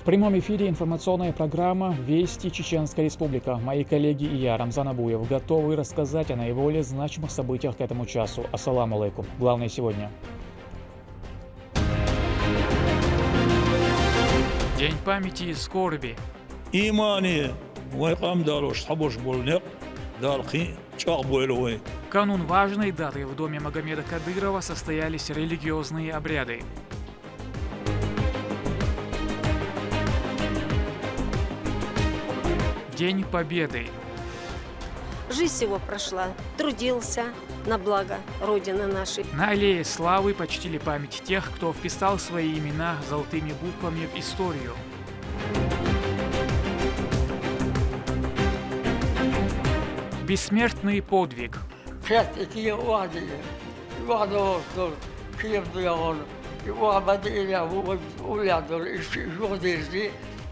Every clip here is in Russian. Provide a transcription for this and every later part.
В прямом эфире информационная программа «Вести Чеченская Республика». Мои коллеги и я, Рамзан Абуев, готовы рассказать о наиболее значимых событиях к этому часу. Ассаламу алейкум. Главное сегодня. День памяти и скорби. В канун важной даты в доме Магомеда Кадырова состоялись религиозные обряды. День Победы. Жизнь его прошла, трудился на благо Родины нашей. На аллее славы почтили память тех, кто вписал свои имена золотыми буквами в историю. Бессмертный подвиг.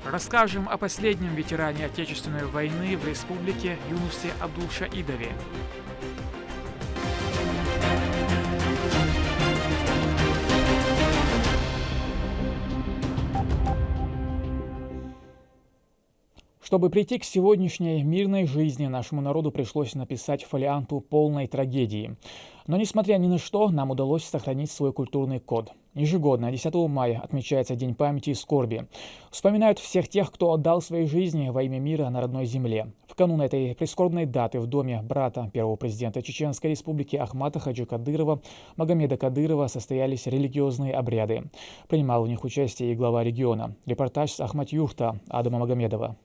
Расскажем о последнем ветеране Отечественной войны в республике Юнусе Абдулшаидове. Чтобы прийти к сегодняшней мирной жизни, нашему народу пришлось написать фолианту полной трагедии. Но, несмотря ни на что, нам удалось сохранить свой культурный код. Ежегодно, 10 мая, отмечается День памяти и скорби. Вспоминают всех тех, кто отдал свои жизни во имя мира на родной земле. В канун этой прискорбной даты в доме брата первого президента Чеченской Республики Ахмата Хаджи Кадырова, Магомеда Кадырова, состоялись религиозные обряды. Принимал в них участие и глава региона. Репортаж с Ахмат-Юрта Адама Магомедова.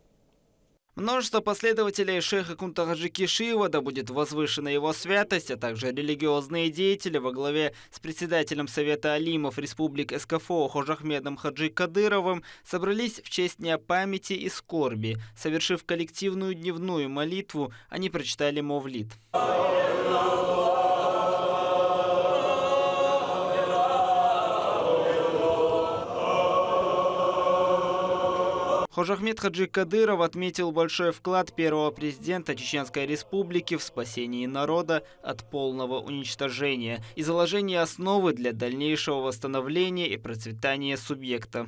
Множество последователей шейха Кунта Хаджи Кишиева, да будет возвышена его святость, а также религиозные деятели во главе с председателем Совета алимов республик СКФО Хожахмедом Хаджи Кадыровым собрались в честь Дня памяти и скорби. Совершив коллективную дневную молитву, они прочитали Мовлид. Хожахмед Хаджи Кадыров отметил большой вклад первого президента Чеченской Республики в спасении народа от полного уничтожения и заложение основы для дальнейшего восстановления и процветания субъекта.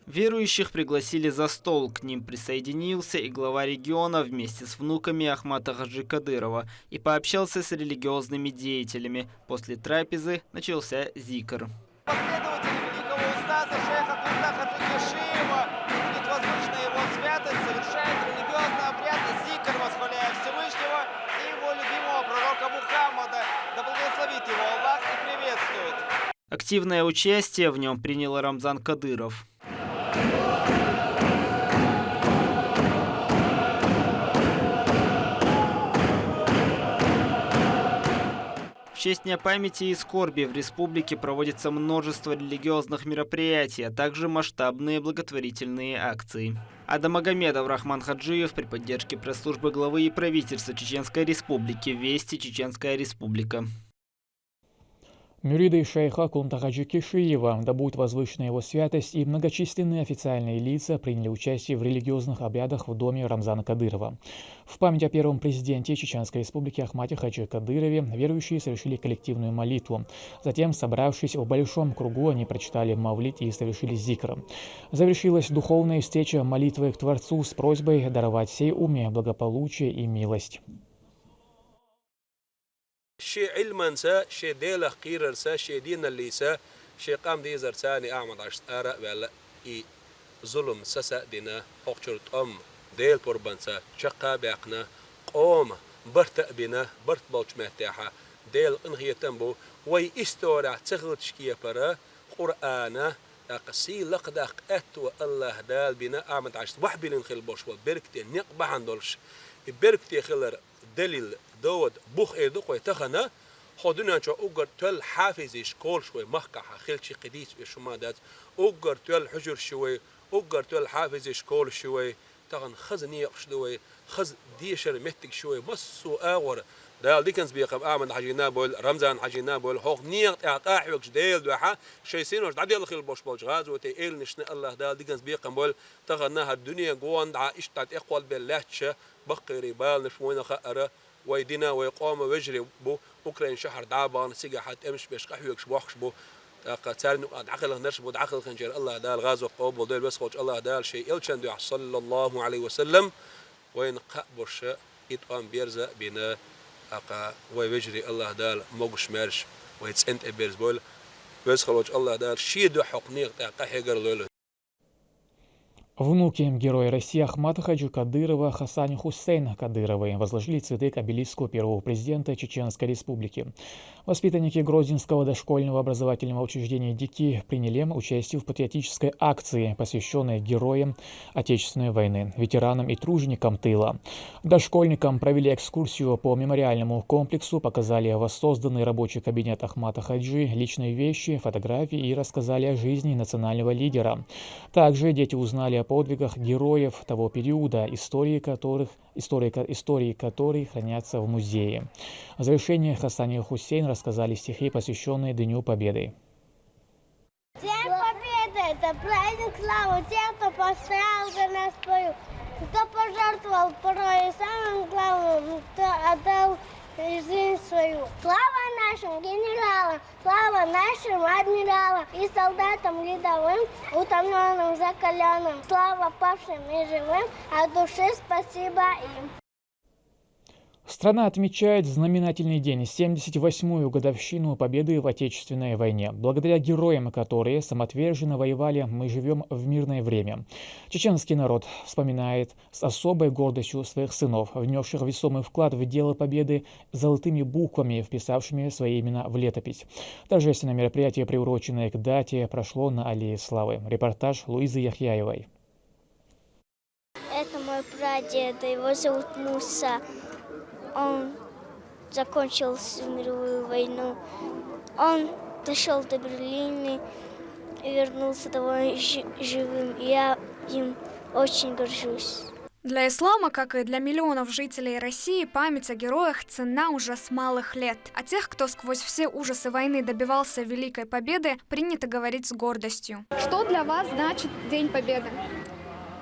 Верующих пригласили за стол, к ним присоединился и глава региона вместе с внуками Ахмата Хаджи Кадырова и пообщался с религиозными деятелями. После трапезы начался зикр. Последователи великого устаза шейха Кунта Хаджи Кишиева, будет возвышена его святость, совершает религиозный обряд зикр, восхваляя Всевышнего и его любимого пророка Мухаммада. Да благословит его Аллах и приветствует. Активное участие в нем принял Рамзан Кадыров. В честь Дня памяти и скорби в республике проводится множество религиозных мероприятий, а также масштабные благотворительные акции. Адам Магомедов, Рахман Хаджиев при поддержке пресс-службы главы и правительства Чеченской Республики. Вести Чеченская Республика. Мюриды шейха Кунта Хаджи Кишиева, да будет возвышена его святость, и многочисленные официальные лица приняли участие в религиозных обрядах в доме Рамзана Кадырова. В память о первом президенте Чеченской Республики Ахмате Хаджи Кадырове верующие совершили коллективную молитву. Затем, собравшись в большом кругу, они прочитали Мавлид и совершили зикр. Завершилась духовная встреча молитвой к Творцу с просьбой даровать сей уме благополучие и милость. شيء علما سا شيء ديلا قيرر سا شيء دين اللي سا شيء قام دي زرساني أعمد عشت آراء ولا إي ظلم سسا دينا أقشرت ديل قربان سا شقا بيقنا قوم برت بنا برت بالش مهتاحة ديل انغيه تنبو وي استورع تغلط شكية برا قرآن أقسي لقداق أتو الله دال بنا أعمد عشت وحبي لنخل بوش وبركتي نقبع عندولش بركتي خلر دليل دود بوخ ايدو قوي تخنا خودنا شو اوغر تل حافظ شكول شوي محكا خيلشي قديس شما دات اوغر تل حجر شوي اوغر تل حافظ شكول شوي تغن خزني يقشدوي خز ديشر مهتك شوي مسو اغور دال ديكنز بيقم اعمل حجينا بول رمزان حجينا بول حق نيق اقاحوك ديل دوحه شيسين وش دعدي الخيل بوش بول غاز وتيل نشنا الله دال ديكنز بيقم بول تغناها الدنيا قوان دع اشتات اقوال باللاتش بقري بال نشمونا خأره ويدنا ويقوم ويجري بو اوكرين شهر دعبان سيجا حتى امش بيش قحوك شبوخش بو قتال نقعد عقل نرشبو عقل خنجر الله دال غاز وقوب ديل بس خوش الله دال شيء الشن دع صلى الله عليه وسلم وين قبش يتقام بيرزا بنا أقا ويجري الله دال موقش مارش ويتسنت بيرز بول بس خلوش الله دال شيدو حقنيق تاقا حيقر لولو. Внуки героя России Ахмата Хаджи Кадырова Хасани Хусейн Кадыровой возложили цветы к обелиску первого президента Чеченской Республики. Воспитанники Грозинского дошкольного образовательного учреждения «Дики» приняли участие в патриотической акции, посвященной героям Отечественной войны, ветеранам и труженикам тыла. Дошкольникам провели экскурсию по мемориальному комплексу, показали воссозданный рабочий кабинет Ахмата Хаджи, личные вещи, фотографии и рассказали о жизни национального лидера. Также дети узнали о подвигах героев того периода, истории которых хранятся в музее. В завершение Хасани Хусейн рассказали стихи, посвященные Дню Победы. День Победы – это праздник славы тех, кто поставил за нас бою, кто пожертвовал порой самым главным, кто отдал жизнь свою. Слава нашим генералам, слава нашим адмиралам и солдатам рядовым, утомленным, закаленным. Слава павшим и живым, от души спасибо им. Страна отмечает знаменательный день, 78-ю годовщину победы в Отечественной войне. Благодаря героям, которые самоотверженно воевали, мы живем в мирное время. Чеченский народ вспоминает с особой гордостью своих сынов, внесших весомый вклад в дело победы золотыми буквами, вписавшими свои имена в летопись. Торжественное мероприятие, приуроченное к дате, прошло на Аллее Славы. Репортаж Луизы Яхьяевой. Это мой прадед, его зовут Муса. Он закончил Всю мировую войну. Он дошел до Берлина и вернулся домой живым. Я им очень горжусь. Для ислама, как и для миллионов жителей России, память о героях ценна уже с малых лет. О тех, кто сквозь все ужасы войны добивался великой победы, принято говорить с гордостью. Что для вас значит День Победы?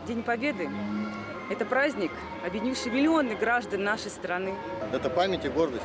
День Победы – это праздник, объединивший миллионы граждан нашей страны. Это память и гордость.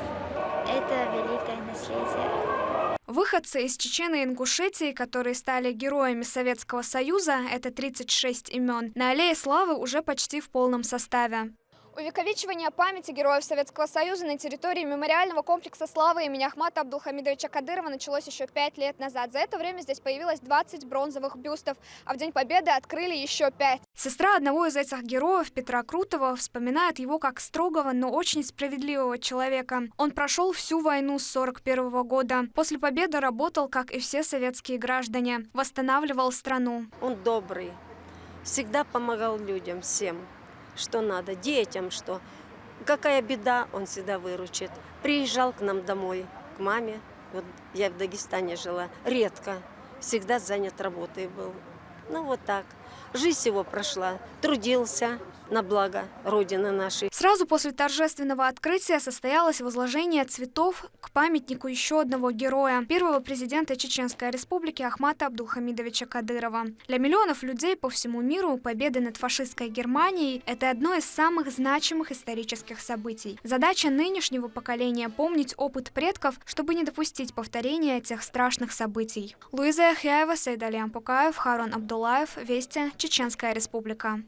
Это великое наследие. Выходцы из Чечни и Ингушетии, которые стали героями Советского Союза, это 36 имен, на Аллее Славы уже почти в полном составе. Увековечивание памяти героев Советского Союза на территории мемориального комплекса славы имени Ахмата Абдулхамидовича Кадырова началось еще 5 лет назад. За это время здесь появилось 20 бронзовых бюстов, а в День Победы открыли еще 5. Сестра одного из этих героев, Петра Крутова, вспоминает его как строгого, но очень справедливого человека. Он прошел всю войну с 1941 года. После победы работал, как и все советские граждане, восстанавливал страну. Он добрый, всегда помогал людям, всем. Что надо, детям, что. Какая беда, он всегда выручит. Приезжал к нам домой, к маме. Вот я в Дагестане жила. Редко. Всегда занят работой был. Ну вот так. Жизнь его прошла. Трудился на благо Родины нашей. Сразу после торжественного открытия состоялось возложение цветов к памятнику еще одного героя, первого президента Чеченской Республики Ахмата Абдулхамидовича Кадырова. Для миллионов людей по всему миру победа над фашистской Германией – это одно из самых значимых исторических событий. Задача нынешнего поколения – помнить опыт предков, чтобы не допустить повторения этих страшных событий. Луиза Яхьяева, Сейдалиан Пукаев, Харон Абдулаев, Вести, Чеченская Республика.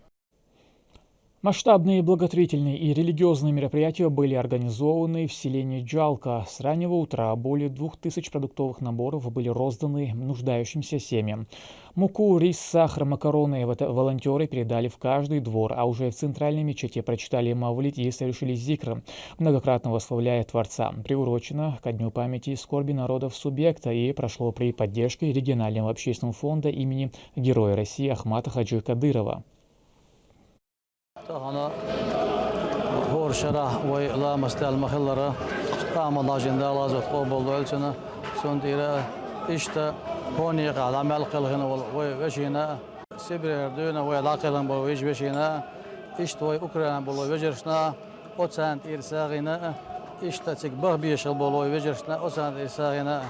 Масштабные благотворительные и религиозные мероприятия были организованы в селении Джалка. С раннего утра более 2000 продуктовых наборов были розданы нуждающимся семьям. Муку, рис, сахар, макароны волонтеры передали в каждый двор, а уже в центральной мечети прочитали мавлид и совершили зикр, многократно восславляя Творца. Приурочено ко Дню памяти и скорби народов субъекта и прошло при поддержке регионального общественного фонда имени Героя России Ахмата Хаджи Кадырова. Ana hor şerah ve la mestel mahillara tamam ajenda lazım qabul dolçana sondira işte honi amel qilg'ini ve veşina sibir erduna ve laqilin bu veşina İşte Ukrayna bolo vecershna otsant irsagina işte tik bahbiyashal bolo vecershna otsant irsagina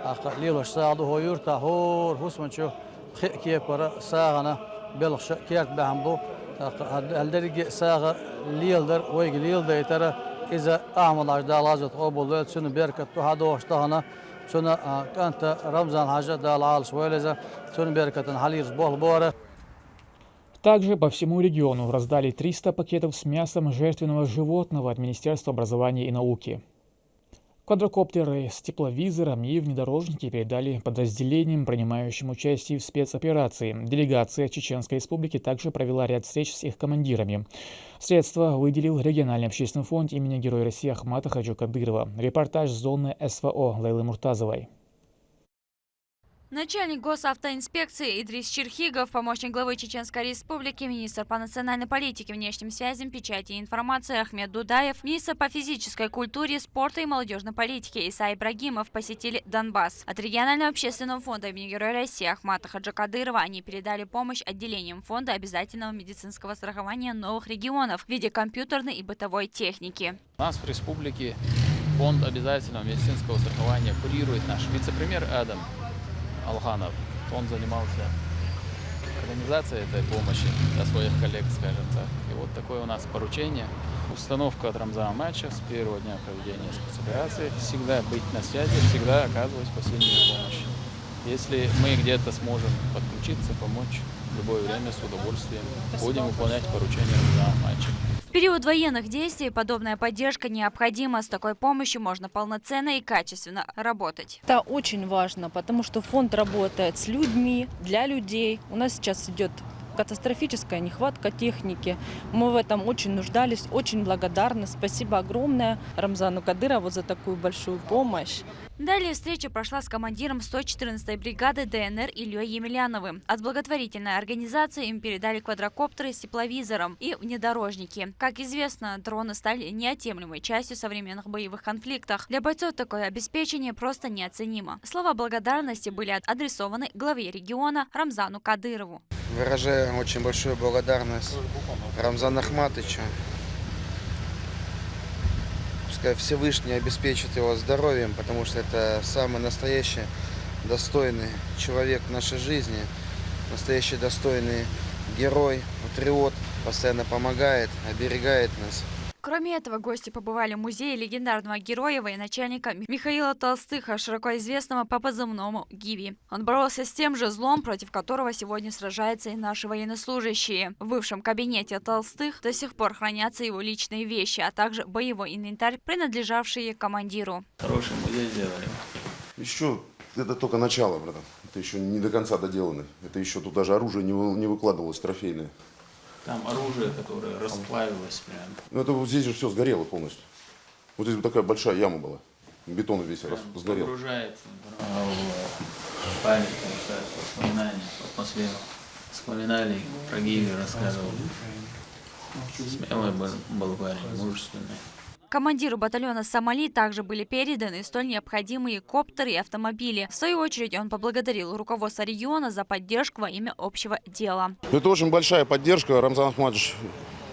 aqlilosh saadu hoyurta hor husmancho kiyepara sagana belkhsh kiyat bahambo halderge saga lilder oyg lilder itara iza ahmalash dalazat obolo sunu berkat hadoshtaana sunu kanta Рамзан Хаджа далал свелеза сunu беркатан халирс бол бора. Также по всему региону раздали 300 пакетов с мясом жертвенного животного от Министерства образования и науки. Квадрокоптеры с тепловизором и внедорожники передали подразделениям, принимающим участие в спецоперации. Делегация Чеченской Республики также провела ряд встреч с их командирами. Средства выделил региональный общественный фонд имени Героя России Ахмата Хаджи Кадырова. Репортаж с зоны СВО Лейлы Муртазовой. Начальник госавтоинспекции Идрис Черхигов, помощник главы Чеченской Республики, министр по национальной политике, внешним связям, печати и информации Ахмед Дудаев, министр по физической культуре, спорту и молодежной политике Иса Ибрагимов посетили Донбасс. От регионального общественного фонда имени Героя России Ахмата Хаджи Кадырова они передали помощь отделениям фонда обязательного медицинского страхования новых регионов в виде компьютерной и бытовой техники. У нас в республике фонд обязательного медицинского страхования курирует наш вице-премьер Адам Алханов. Он занимался организацией этой помощи для своих коллег, скажем так. И вот такое у нас поручение. Установка от Рамзана матча с первого дня проведения спецоперации. Всегда быть на связи, всегда оказывать посильную помощь. Если мы где-то сможем подключиться, помочь в любое время с удовольствием, будем выполнять поручения Рамзана матча. В период военных действий подобная поддержка необходима. С такой помощью можно полноценно и качественно работать. Это очень важно, потому что фонд работает с людьми, для людей. У нас сейчас идет катастрофическая нехватка техники. Мы в этом очень нуждались, очень благодарны. Спасибо огромное Рамзану Кадырову за такую большую помощь. Далее встреча прошла с командиром 114-й бригады ДНР Ильей Емельяновым. От благотворительной организации им передали квадрокоптеры с тепловизором и внедорожники. Как известно, дроны стали неотъемлемой частью современных боевых конфликтов. Для бойцов такое обеспечение просто неоценимо. Слова благодарности были адресованы главе региона Рамзану Кадырову. Выражаю очень большую благодарность Рамзану Ахматовичу. Пускай Всевышний обеспечит его здоровьем, потому что это самый настоящий, достойный человек в нашей жизни, настоящий достойный герой, патриот, постоянно помогает, оберегает нас. Кроме этого, гости побывали в музее легендарного героя военачальника Михаила Толстыха, широко известного по позывному Гиви. Он боролся с тем же злом, против которого сегодня сражаются и наши военнослужащие. В бывшем кабинете Толстых до сих пор хранятся его личные вещи, а также боевой инвентарь, принадлежавший командиру. Хороший музей сделали. Еще это только начало, братан. Это еще не до конца доделано. Это еще тут даже оружие не выкладывалось трофейное. Там оружие, которое расплавилось прям. Ну это вот здесь же все сгорело полностью. Вот здесь вот такая большая яма была. Бетон весь сгорел. Погружается в память, воспоминания, атмосферу. Вспоминали, про Гиви рассказывали. Смелый был парень, мужественный. Командиру батальона «Сомали» также были переданы столь необходимые коптеры и автомобили. В свою очередь он поблагодарил руководство региона за поддержку во имя общего дела. Это очень большая поддержка. Рамзан Ахматович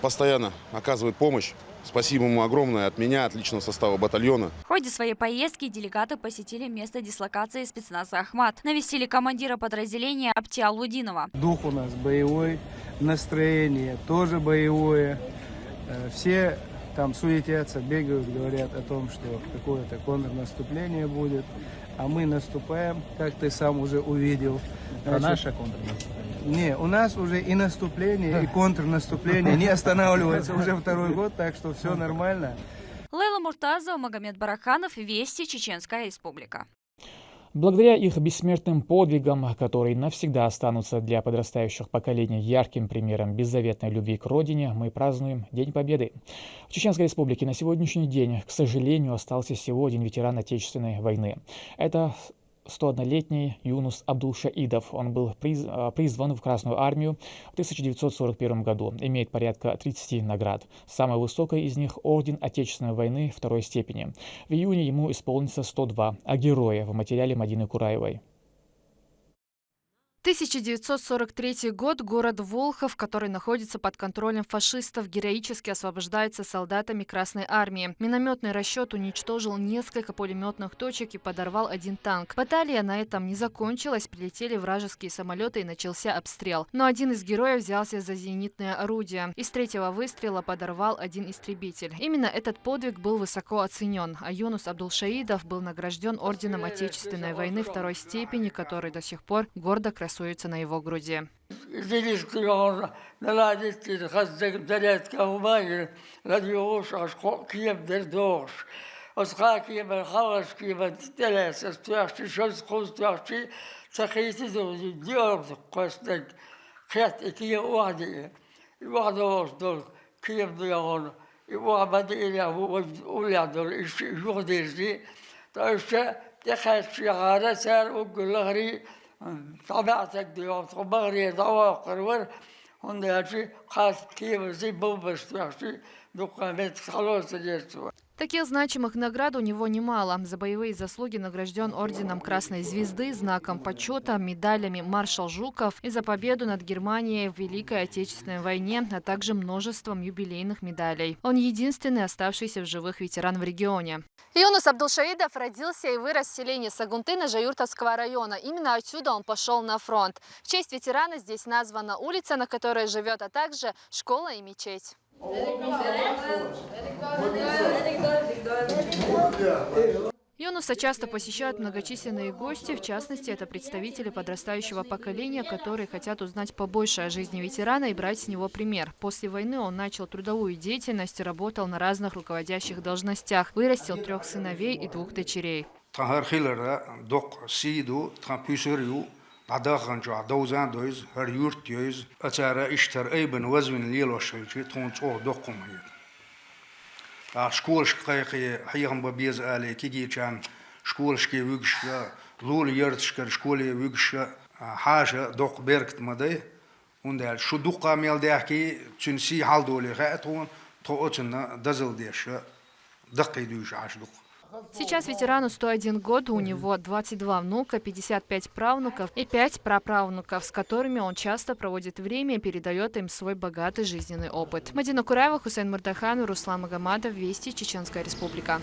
постоянно оказывает помощь. Спасибо ему огромное от меня, от личного состава батальона. В ходе своей поездки делегаты посетили место дислокации спецназа «Ахмат». Навестили командира подразделения Аптиалудинова. Дух у нас боевой, настроение тоже боевое. Все там суетятся, бегают, говорят о том, что какое-то контрнаступление будет. А мы наступаем, как ты сам уже увидел. Наше контрнаступление? Не, у нас уже и наступление, и контрнаступление не останавливается уже второй год, так что все нормально. Лейла Муртазова, Магомед Бараханов, Вести, Чеченская Республика. Благодаря их бессмертным подвигам, которые навсегда останутся для подрастающих поколений ярким примером беззаветной любви к родине, мы празднуем День Победы. В Чеченской Республике на сегодняшний день, к сожалению, остался всего один ветеран Отечественной войны. Это 101-летний Юнус Абдулшаидов. Он был призван в Красную армию в 1941 году. Имеет порядка 30 наград. Самая высокая из них – Орден Отечественной войны второй степени. В июне ему исполнится 102, а героя в материале Мадины Кураевой. 1943 год. Город Волхов, который находится под контролем фашистов, героически освобождается солдатами Красной армии. Минометный расчет уничтожил несколько пулеметных точек и подорвал один танк. Баталия на этом не закончилась. Прилетели вражеские самолеты и начался обстрел. Но один из героев взялся за зенитное орудие. Из третьего выстрела подорвал один истребитель. Именно этот подвиг был высоко оценен. А Юнус Абдулшаидов был награжден орденом Отечественной войны второй степени, который до сих пор гордо красуется на его груди. Таких значимых наград у него немало. За боевые заслуги награжден орденом Красной Звезды, знаком почета, медалями «Маршал Жуков» и за победу над Германией в Великой Отечественной войне, а также множеством юбилейных медалей. Он единственный оставшийся в живых ветеран в регионе. Юнус Абдулшаидов родился и вырос в селении Сагунтына Жаюртовского района. Именно отсюда он пошел на фронт. В честь ветерана здесь названа улица, на которой живет, а также школа и мечеть. Юнуса часто посещают многочисленные гости, в частности, это представители подрастающего поколения, которые хотят узнать побольше о жизни ветерана и брать с него пример. После войны он начал трудовую деятельность и работал на разных руководящих должностях. Вырастил 3 сыновей и 2 дочерей. Школшка хаям бабез али кигичан школшки выгшка лул ярдшка школе выгшка хажа док беркт мадай ундал шудука мелдяки чунси халдоли хатун тоочна дазалдеша дакидуш ашдук. Сейчас ветерану 101 год, у него 22 внука, 55 правнуков и 5 праправнуков, с которыми он часто проводит время и передает им свой богатый жизненный опыт. Мадина Кураева, Хусейн Мурдаханов, Руслан Магомадов, Вести, Чеченская Республика.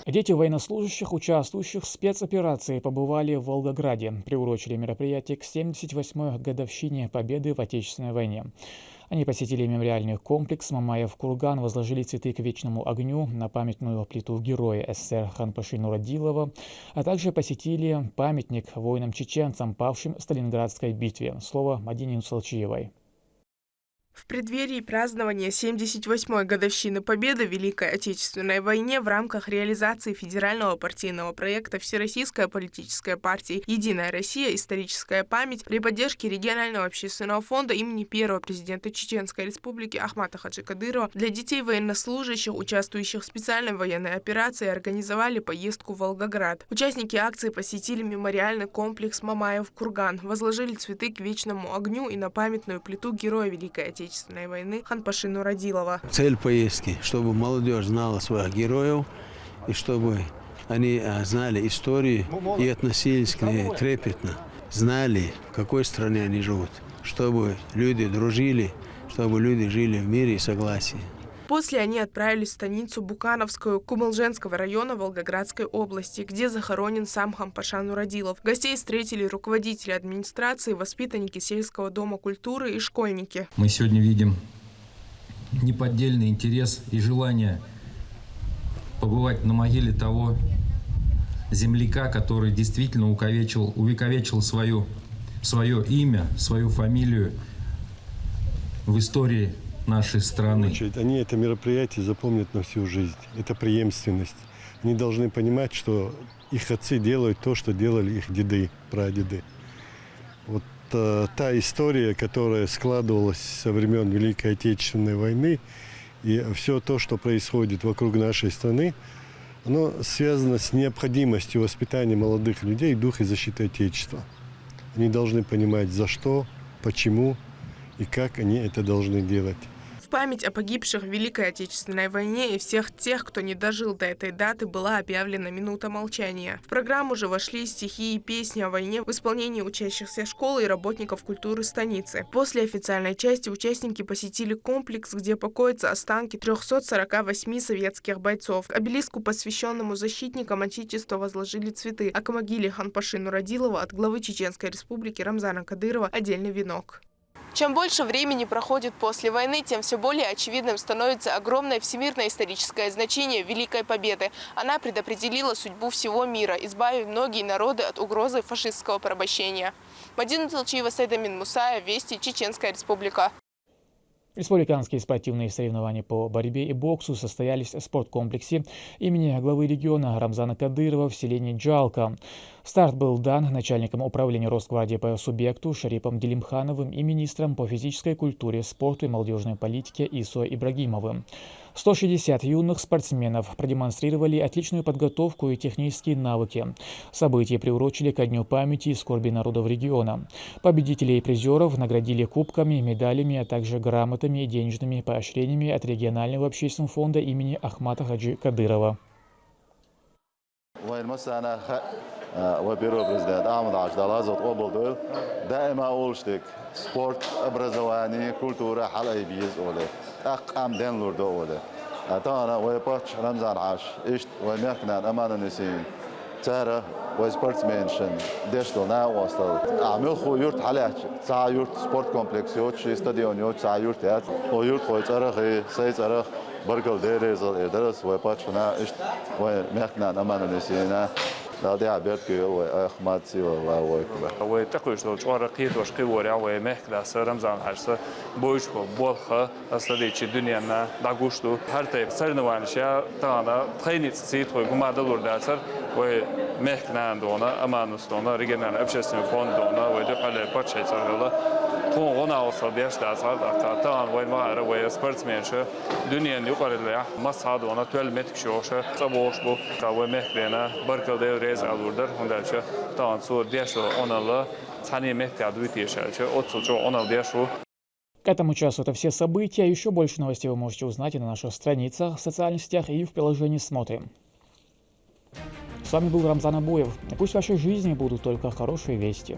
Дети военнослужащих, участвующих в спецоперации, побывали в Волгограде. Приурочили мероприятие к 78-й годовщине победы в Отечественной войне. Они посетили мемориальный комплекс Мамаев-Курган, возложили цветы к вечному огню на памятную плиту героя СССР Ханпаши Нурадилова, а также посетили памятник воинам-чеченцам, павшим в Сталинградской битве. Слово Мадине Нусалчиевой. В преддверии празднования 78-й годовщины Победы в Великой Отечественной войне в рамках реализации федерального партийного проекта Всероссийская политическая партия «Единая Россия. Историческая память» при поддержке регионального общественного фонда имени первого президента Чеченской Республики Ахмата Хаджи Кадырова для детей военнослужащих, участвующих в специальной военной операции, организовали поездку в Волгоград. Участники акции посетили мемориальный комплекс Мамаев-Курган, возложили цветы к вечному огню и на памятную плиту героя Великой Отечественной войны Ханпаши Нурадилова. Цель поездки, чтобы молодежь знала своих героев и чтобы они знали историю и относились к ней трепетно, знали, в какой стране они живут, чтобы люди дружили, чтобы люди жили в мире и согласии. После они отправились в станицу Букановскую Кумылженского района Волгоградской области, где захоронен сам Ханпаша Нурадилов. Гостей встретили руководители администрации, воспитанники сельского дома культуры и школьники. Мы сегодня видим неподдельный интерес и желание побывать на могиле того земляка, который действительно увековечил свое имя, свою фамилию в истории нашей страны. Они это мероприятие запомнят на всю жизнь. Это преемственность. Они должны понимать, что их отцы делают то, что делали их деды, прадеды. Вот та история, которая складывалась со времен Великой Отечественной войны, и все то, что происходит вокруг нашей страны, оно связано с необходимостью воспитания молодых людей в духе защиты Отечества. Они должны понимать, за что, почему и как они это должны делать. В Память о погибших в Великой Отечественной войне и всех тех, кто не дожил до этой даты, была объявлена минута молчания. В программу же вошли стихи и песни о войне в исполнении учащихся школы и работников культуры станицы. После официальной части участники посетили комплекс, где покоятся останки 348 советских бойцов. К обелиску, посвященному защитникам Отечества, возложили цветы, а к могиле Ханпаши Нурадилова от главы Чеченской Республики Рамзана Кадырова отдельный венок. Чем больше времени проходит после войны, тем все более очевидным становится огромное всемирное историческое значение Великой Победы. Она предопределила судьбу всего мира, избавив многие народы от угрозы фашистского порабощения. Мадина Толчиева, Сайдамин Мусаев, Вести, Чеченская Республика. Республиканские спортивные соревнования по борьбе и боксу состоялись в спорткомплексе имени главы региона Рамзана Кадырова в селении Джалка. Старт был дан начальником управления Росгвардии по субъекту Шарипом Делимхановым и министром по физической культуре, спорту и молодежной политике Исой Ибрагимовым. 160 юных спортсменов продемонстрировали отличную подготовку и технические навыки. События приурочили ко Дню памяти и скорби народов региона. Победителей и призеров наградили кубками, медалями, а также грамотами и денежными поощрениями от регионального общественного фонда имени Ахмата Хаджи Кадырова. وبيرو بريزيدنت أحمد عاشد الازوت قبل دول دائما أولشتك سبورت образование كولتورا حلقة بيز أولي أقام دين لورد أولي أتانا ويباتش رمزان عاش إشت وميكنا أمان النسين تارة وسبورتسمانشن ديشتو نا وصل أعمل خو يورت حلقة ساعة يورت سبورت كومبلكس يوت استاديون يوت ساعة يورت تات ويورت خو تارة سايز تارة بركل ديريزل إدرس ويباتش نا إشت وميكنا أمان النسين هذا عبارتي هو أحمد سيو الله ويكبر. هو تقول شو شوار قيد وش قوي ويا مهكلا سرمزان حرسة بوش وبولخة أصلي شيء الدنيا نا دعوشتو هر تيب سرنا وانشيا تانا تخيني تسيت ويقوم هذا الورد أثر ومهكنا عندنا أما نستونا رجعنا أبشر فون دونا ويدخل باتش هذا تون غنا وصل بيش دازار تان وين ما عرف ويا سبورتسمانشة دنيا يقارن ليه مصعد ونا 12 متر شوشة صبوش بو كاوي مهكلنا بركل ده ريز الوردر هندالشة تان صور ديشو أنالا ثاني مهكل دويتيشالشة أتصل أنال ديشو. К этому часу это все события. Еще больше новостей вы можете узнать и на наших страницах, в социальных сетях и в приложении «Смотрим». С вами был Рамзан Абуев. И пусть в вашей жизни будут только хорошие вести.